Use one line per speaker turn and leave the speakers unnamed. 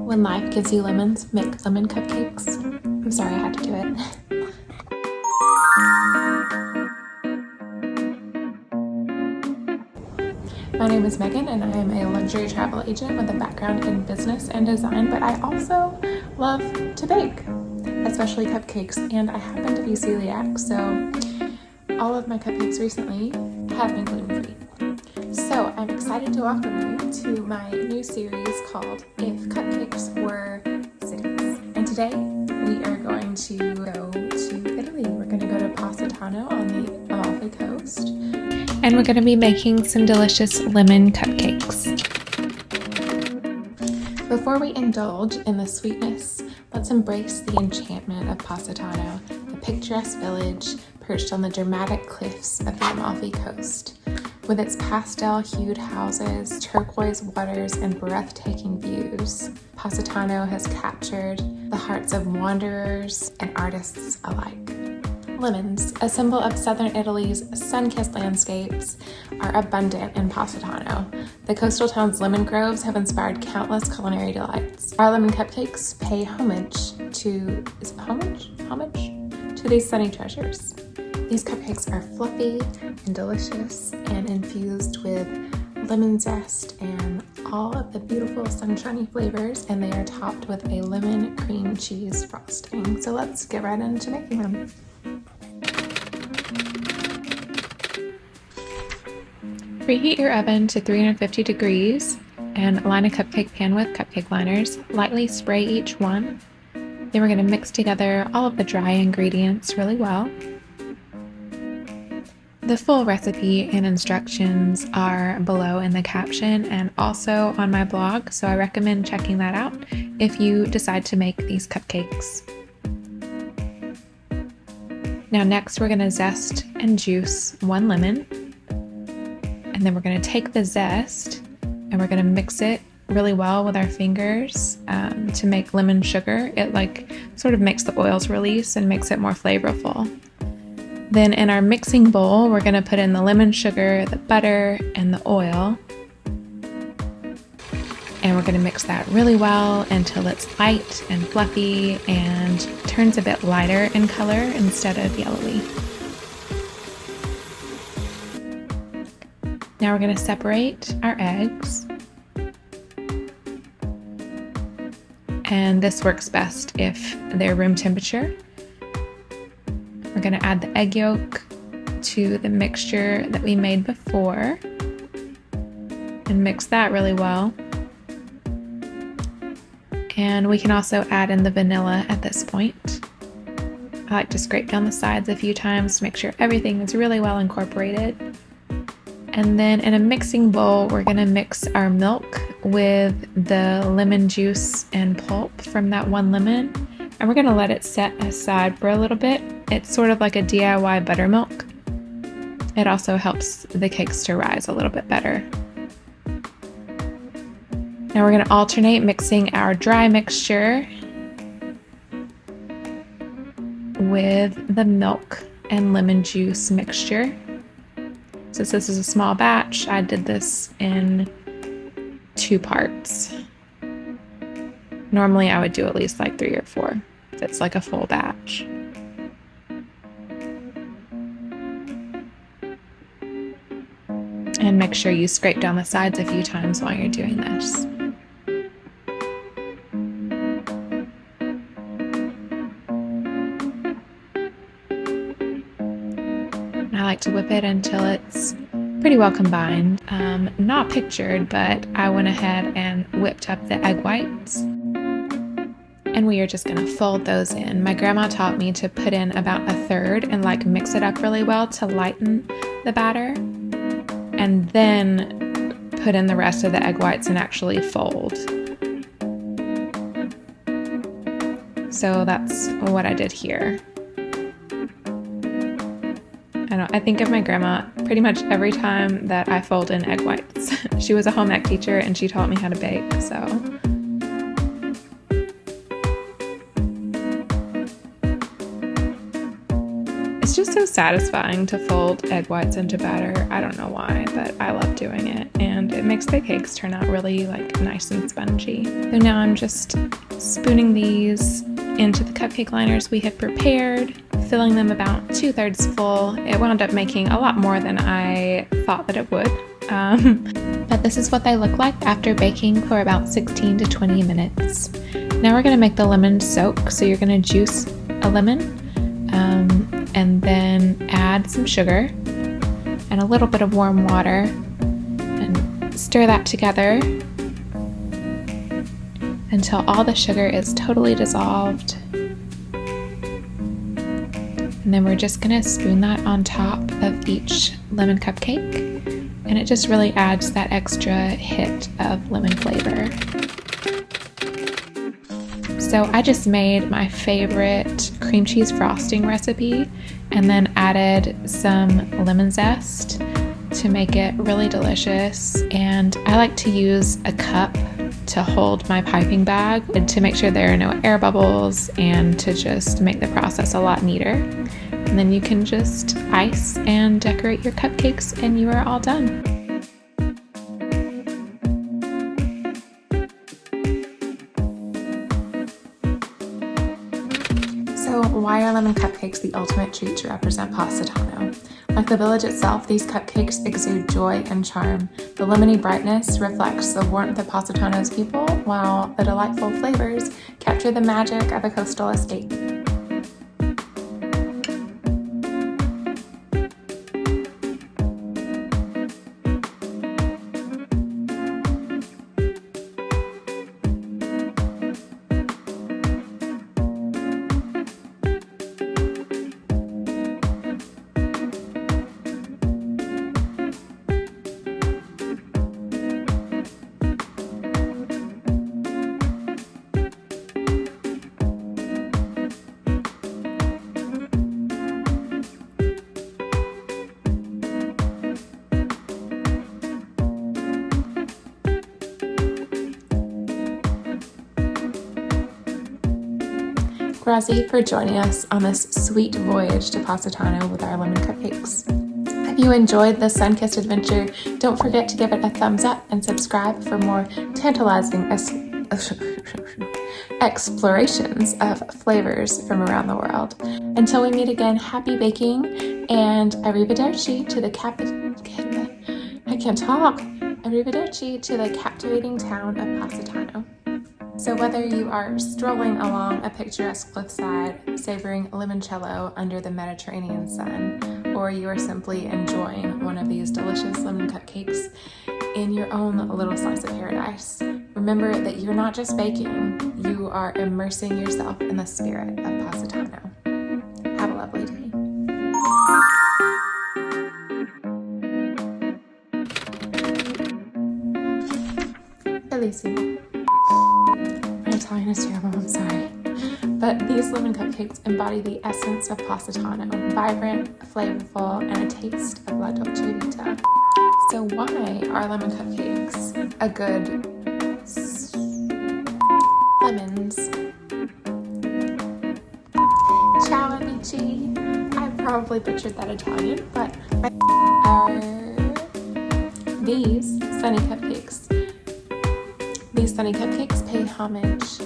When life gives you lemons, make lemon cupcakes. I'm sorry I had to do it. My name is Megan and I am a luxury travel agent with a background in business and design, but I also love to bake, especially cupcakes, and I happen to be celiac, so all of my cupcakes recently have been gluten-free. So I'm excited to welcome you to my new series called If Cupcakes Were Cities. And today we are going to go to Italy. We're going to go to Positano on the Amalfi Coast. And we're going to be making some delicious lemon cupcakes. Before we indulge in the sweetness, let's embrace the enchantment of Positano, a picturesque village perched on the dramatic cliffs of the Amalfi Coast. With its pastel-hued houses, turquoise waters, and breathtaking views, Positano has captured the hearts of wanderers and artists alike. Lemons, a symbol of southern Italy's sun-kissed landscapes, are abundant in Positano. The coastal town's lemon groves have inspired countless culinary delights. Our lemon cupcakes pay homage to these sunny treasures. These cupcakes are fluffy and delicious and infused with lemon zest and all of the beautiful sunshiny flavors, and they are topped with a lemon cream cheese frosting. So let's get right into making them. Preheat your oven to 350 degrees and line a cupcake pan with cupcake liners. Lightly spray each one. Then we're going to mix together all of the dry ingredients really well. The full recipe and instructions are below in the caption and also on my blog, so I recommend checking that out if you decide to make these cupcakes. Now next we're going to zest and juice one lemon, and then we're going to take the zest and we're going to mix it really well with our fingers to make lemon sugar. It sort of makes the oils release and makes it more flavorful. Then in our mixing bowl, we're going to put in the lemon sugar, the butter, and the oil. And we're going to mix that really well until it's light and fluffy and turns a bit lighter in color instead of yellowy. Now we're going to separate our eggs. And this works best if they're room temperature. We're going to add the egg yolk to the mixture that we made before and mix that really well. And we can also add in the vanilla at this point. I like to scrape down the sides a few times to make sure everything is really well incorporated. And then in a mixing bowl, we're going to mix our milk with the lemon juice and pulp from that one lemon. And we're going to let it set aside for a little bit. It's sort of like a DIY buttermilk. It also helps the cakes to rise a little bit better. Now we're going to alternate mixing our dry mixture with the milk and lemon juice mixture. Since this is a small batch, I did this in 2 parts. Normally I would do at least 3 or 4 if it's a full batch. And make sure you scrape down the sides a few times while you're doing this. And I like to whip it until it's pretty well combined. Not pictured, but I went ahead and whipped up the egg whites. And we are just going to fold those in. My grandma taught me to put in about a third and mix it up really well to lighten the batter. And then put in the rest of the egg whites and actually fold. So that's what I did here. I think of my grandma pretty much every time that I fold in egg whites. She was a home ec teacher and she taught me how to bake, so. It's just so satisfying to fold egg whites into batter. I don't know why, but I love doing it. And and it makes the cakes turn out really like nice and spongy. So now I'm just spooning these into the cupcake liners we had prepared, filling them about 2/3 full. It wound up making a lot more than I thought that it would. But this is what they look like after baking for about 16 to 20 minutes. Now we're going to make the lemon soak. So you're going to juice a lemon and then add some sugar and a little bit of warm water and stir that together until all the sugar is totally dissolved. And then we're just going to spoon that on top of each lemon cupcake. And it just really adds that extra hit of lemon flavor. So I just made my favorite cream cheese frosting recipe and then added some lemon zest to make it really delicious. And I like to use a cup to hold my piping bag and to make sure there are no air bubbles and to just make the process a lot neater. And then you can just ice and decorate your cupcakes and you are all done. So why are lemon cupcakes the ultimate treat to represent Positano? Like the village itself, these cupcakes exude joy and charm. The lemony brightness reflects the warmth of Positano's people, while the delightful flavors capture the magic of a coastal escape. Grazie for joining us on this sweet voyage to Positano with our lemon cupcakes. If you enjoyed this sun-kissed adventure, don't forget to give it a thumbs up and subscribe for more tantalizing explorations of flavors from around the world. Until we meet again, happy baking and arrivederci to the arrivederci to the captivating town of Positano. So whether you are strolling along a picturesque cliffside, savoring limoncello under the Mediterranean sun, or you are simply enjoying one of these delicious lemon cupcakes in your own little slice of paradise, remember that you're not just baking, you are immersing yourself in the spirit of Positano. Have a lovely day. Bellissimo. My Italian is terrible, I'm sorry. But these lemon cupcakes embody the essence of Positano, vibrant, flavorful, and a taste of la dolce vita. So why are lemon cupcakes a good lemons? Ciao amici. I probably butchered that Italian, but these sunny cupcakes pay homage